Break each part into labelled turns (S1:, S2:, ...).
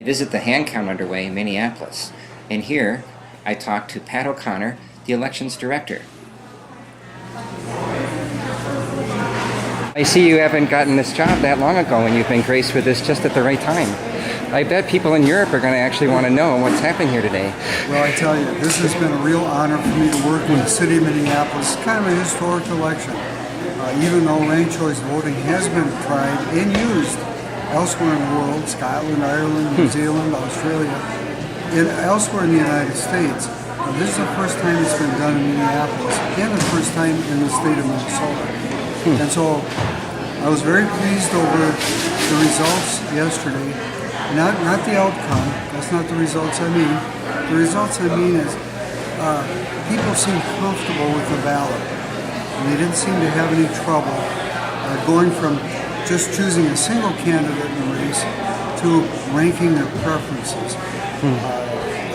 S1: Visit the hand count underway in Minneapolis, and here I talked to Pat O'Connor, the elections director. I see you haven't gotten this job that long ago, and you've been graced with this just at the right time. I bet people in Europe are going to actually want to know what's happening here today.
S2: Well, I tell you, this has been a real honor for me to work with the city of Minneapolis. It's kind of a historic election. Even though ranked choice voting has been tried and used elsewhere in the world, Scotland, Ireland, New Zealand, Australia, and elsewhere in the United States, this is the first time it's been done in Minneapolis and the first time in the state of Minnesota. And so I was very pleased over the results yesterday. Not the outcome, that's not the results I mean. The results I mean is people seem comfortable with the ballot. And they didn't seem to have any trouble going from just choosing a single candidate in the race to ranking their preferences.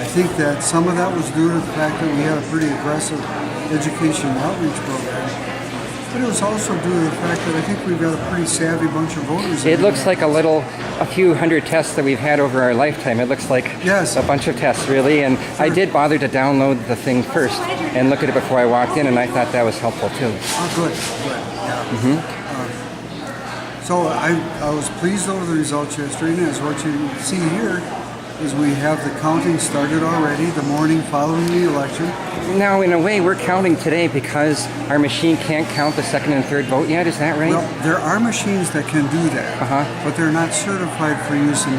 S2: I think that some of that was due to the fact that we had a pretty aggressive education outreach program. But it was also due to the fact that I think we've got a pretty savvy bunch of voters.
S1: It looks like a few hundred tests that we've had over our lifetime. It looks like a bunch of tests, really. And sure. I did bother to download the thing first and look at it before I walked in, and I thought that was helpful too.
S2: Oh, good, yeah. So I was pleased over the results yesterday, and as what you see here is we have the counting started already the morning following the election.
S1: Now, in a way, we're counting today because our machine can't count the second and third vote yet. Is that right?
S2: Well, there are machines that can do that, but they're not certified for use in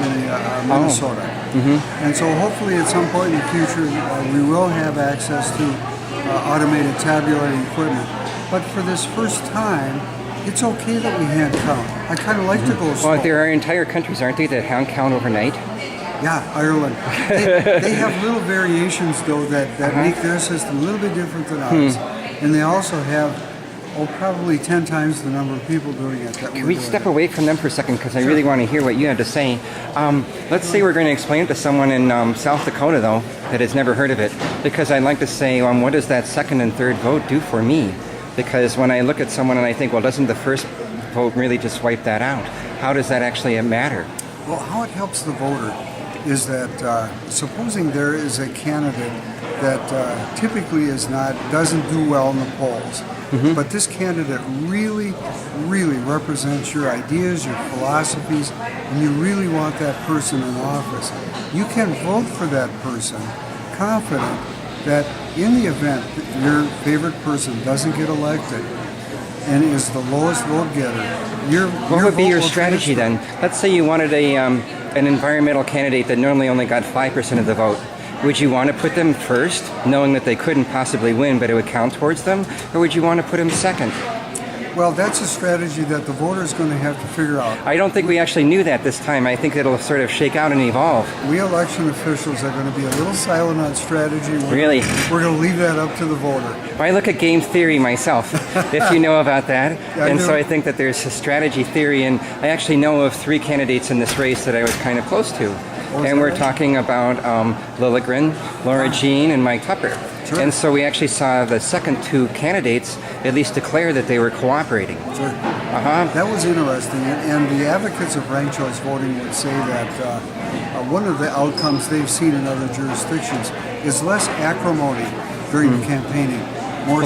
S2: Minnesota. And so hopefully at some point in the future, we will have access to automated tabulating equipment. But for this first time, it's okay that we hand count. I kind of like to go slow.
S1: Well, there are entire countries, aren't they, that hand count overnight?
S2: Yeah, Ireland. They have little variations, though, that make their system a little bit different than ours. And they also have, probably 10 times the number of people doing it.
S1: Can we step away from them for a second? Because I really want to hear what you have to say. Let's say we're going to explain it to someone in South Dakota, though, that has never heard of it. Because I'd like to say, what does that second and third vote do for me? Because when I look at someone and I think, well, doesn't the first vote really just wipe that out? How does that actually matter?
S2: Well, how it helps the voter is that supposing there is a candidate that typically doesn't do well in the polls, but this candidate really represents your ideas, your philosophies, and you really want that person in office, you can vote for that person confident that in the event that your favorite person doesn't get elected and is the lowest vote getter,
S1: what would be your strategy then? Let's say you wanted an environmental candidate that normally only got 5% of the vote. Would you want to put them first, knowing that they couldn't possibly win, but it would count towards them? Or would you want to put them second?
S2: Well, that's a strategy that the voter is going to have to figure out.
S1: I don't think we actually knew that this time. I think it'll sort of shake out and evolve.
S2: We election officials are going to be a little silent on strategy.
S1: Really?
S2: We're going to leave that up to the voter.
S1: I look at game theory myself, if you know about that. So I think that there's a strategy theory, and I actually know of 3 candidates in this race that I was kind of close to. And we're talking about Lilligren, Laura Jean, and Mike Tupper. Sure. And so we actually saw the second 2 candidates at least declare that they were cooperating.
S2: Sure. That was interesting. And the advocates of ranked choice voting would say that one of the outcomes they've seen in other jurisdictions is less acrimony during the campaigning.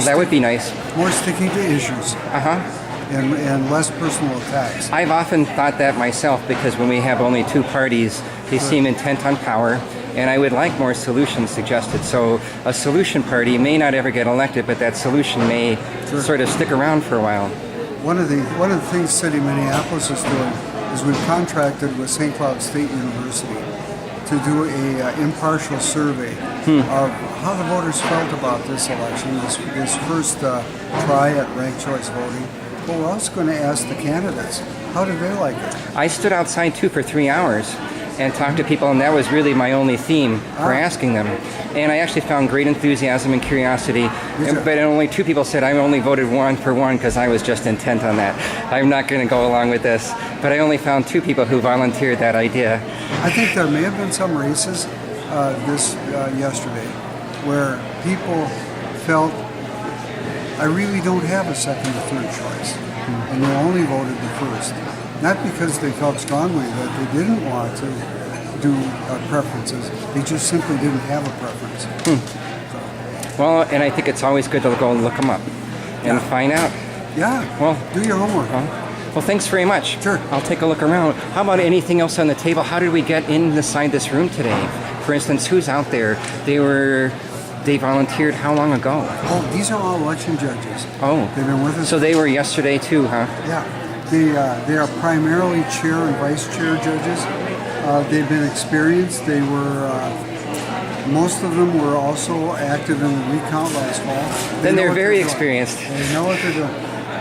S1: That would be nice.
S2: More sticking to issues. And less personal attacks.
S1: I've often thought that myself, because when we have only 2 parties, they seem intent on power, and I would like more solutions suggested. So a solution party may not ever get elected, but that solution may sort of stick around for a while.
S2: One of the things City of Minneapolis is doing is we've contracted with St. Cloud State University to do a impartial survey of how the voters felt about this election, this first try at ranked choice voting. But we're also going to ask the candidates, how did they like it?
S1: I stood outside too for 3 hours and talked to people, and that was really my only theme for asking them. And I actually found great enthusiasm and curiosity, but only 2 people said I only voted 1 for 1 because I was just intent on that. I'm not going to go along with this. But I only found 2 people who volunteered that idea.
S2: I think there may have been some races yesterday where people felt, I really don't have a second or third choice, and they only voted the first. Not because they felt strongly that they didn't want to do preferences. They just simply didn't have a preference.
S1: Well, and I think it's always good to go and look them up and find out.
S2: Yeah.
S1: Well,
S2: do your homework.
S1: Well, thanks very much.
S2: Sure.
S1: I'll take a look around. How about anything else on the table? How did we get inside this room today? For instance, who's out there? They volunteered how long ago?
S2: Oh, these are all election judges.
S1: Oh.
S2: They've been with us.
S1: So they were yesterday too, huh?
S2: Yeah. They are primarily chair and vice chair judges. They've been experienced. They were, most of them were also active in the recount last fall.
S1: Then they're very experienced.
S2: They know what they're doing.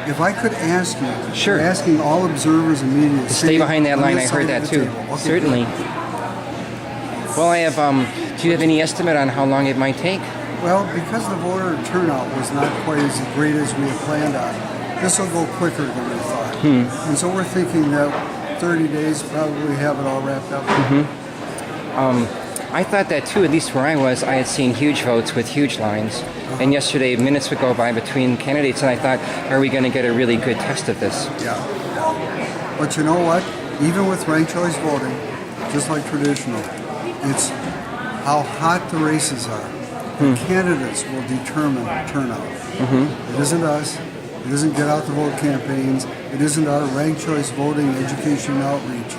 S2: If I could ask you,
S1: sure,
S2: asking all observers and media to
S1: stay behind that line. I heard that too. Okay, certainly. Good. Well, I have. Do you have any estimate on how long it might take?
S2: Well, because the voter turnout was not quite as great as we had planned on, this will go quicker than we thought. And so we're thinking that 30 days probably have it all wrapped up.
S1: I thought that too, at least where I was. I had seen huge votes with huge lines. And yesterday, minutes would go by between candidates, and I thought, are we going to get a really good test of this?
S2: Yeah. But you know what? Even with ranked choice voting, just like traditional, it's how hot the races are. The candidates will determine turnout. It isn't us. It isn't get out the vote campaigns. It isn't our ranked choice voting education outreach.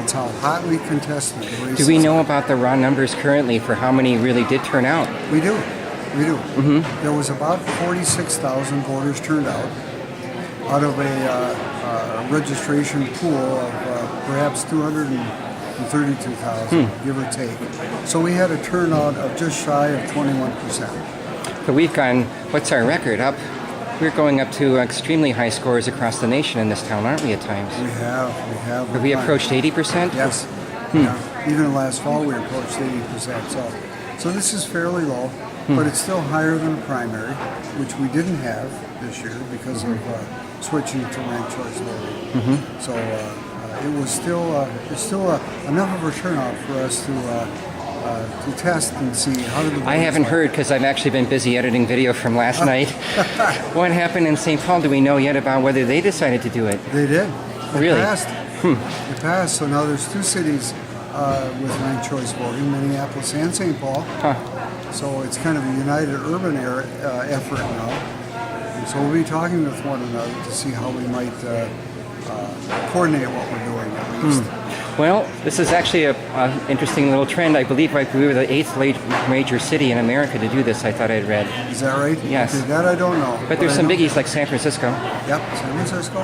S2: It's how hotly contested the races
S1: Do we know about the raw numbers currently for how many really did turn out?
S2: We do. There was about 46,000 voters turned out of a registration pool of perhaps 232,000, give or take. So we had a turnout of just shy of 21%.
S1: But we've gone, what's our record? Up? We're going up to extremely high scores across the nation in this town, aren't we, at times?
S2: We have.
S1: Have we approached 80%?
S2: Yes. Yeah. Even last fall we approached 80%. So this is fairly low, but it's still higher than the primary, which we didn't have this year because of switching to ranked choice voting. So it was still enough of a turnout for us to test and see how did the
S1: I haven't heard because I've actually been busy editing video from last night. What happened in St. Paul? Do we know yet about whether they decided to do it?
S2: They did.
S1: Really?
S2: Passed. It passed. So now there's two cities with ranked choice voting, Minneapolis and St. Paul. So it's kind of a united urban effort now. And so we'll be talking with one another to see how we might coordinate what we're doing at least.
S1: Well, this is actually an interesting little trend. I believe we were the 8th major city in America to do this, I thought I'd read.
S2: Is that right?
S1: Yes.
S2: Okay, that I don't know.
S1: But there's some biggies like San Francisco.
S2: Yep, San Francisco.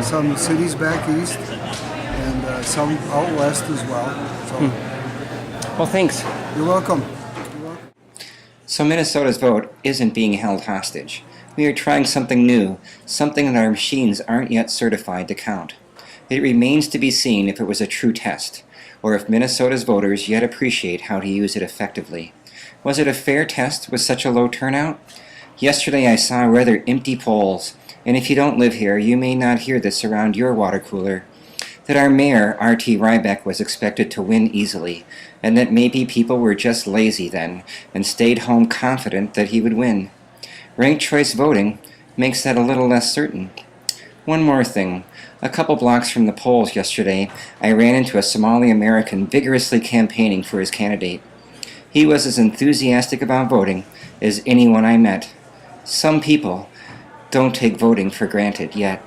S2: Some cities back east and some out west as well. So.
S1: Well, thanks.
S2: You're welcome.
S1: So Minnesota's vote isn't being held hostage. We are trying something new, something that our machines aren't yet certified to count. It remains to be seen if it was a true test, or if Minnesota's voters yet appreciate how to use it effectively. Was it a fair test with such a low turnout? Yesterday I saw rather empty polls, and if you don't live here, you may not hear this around your water cooler. That our mayor, R.T. Rybeck, was expected to win easily, and that maybe people were just lazy then, and stayed home confident that he would win. Ranked choice voting makes that a little less certain. One more thing. A couple blocks from the polls yesterday, I ran into a Somali American vigorously campaigning for his candidate. He was as enthusiastic about voting as anyone I met. Some people don't take voting for granted yet.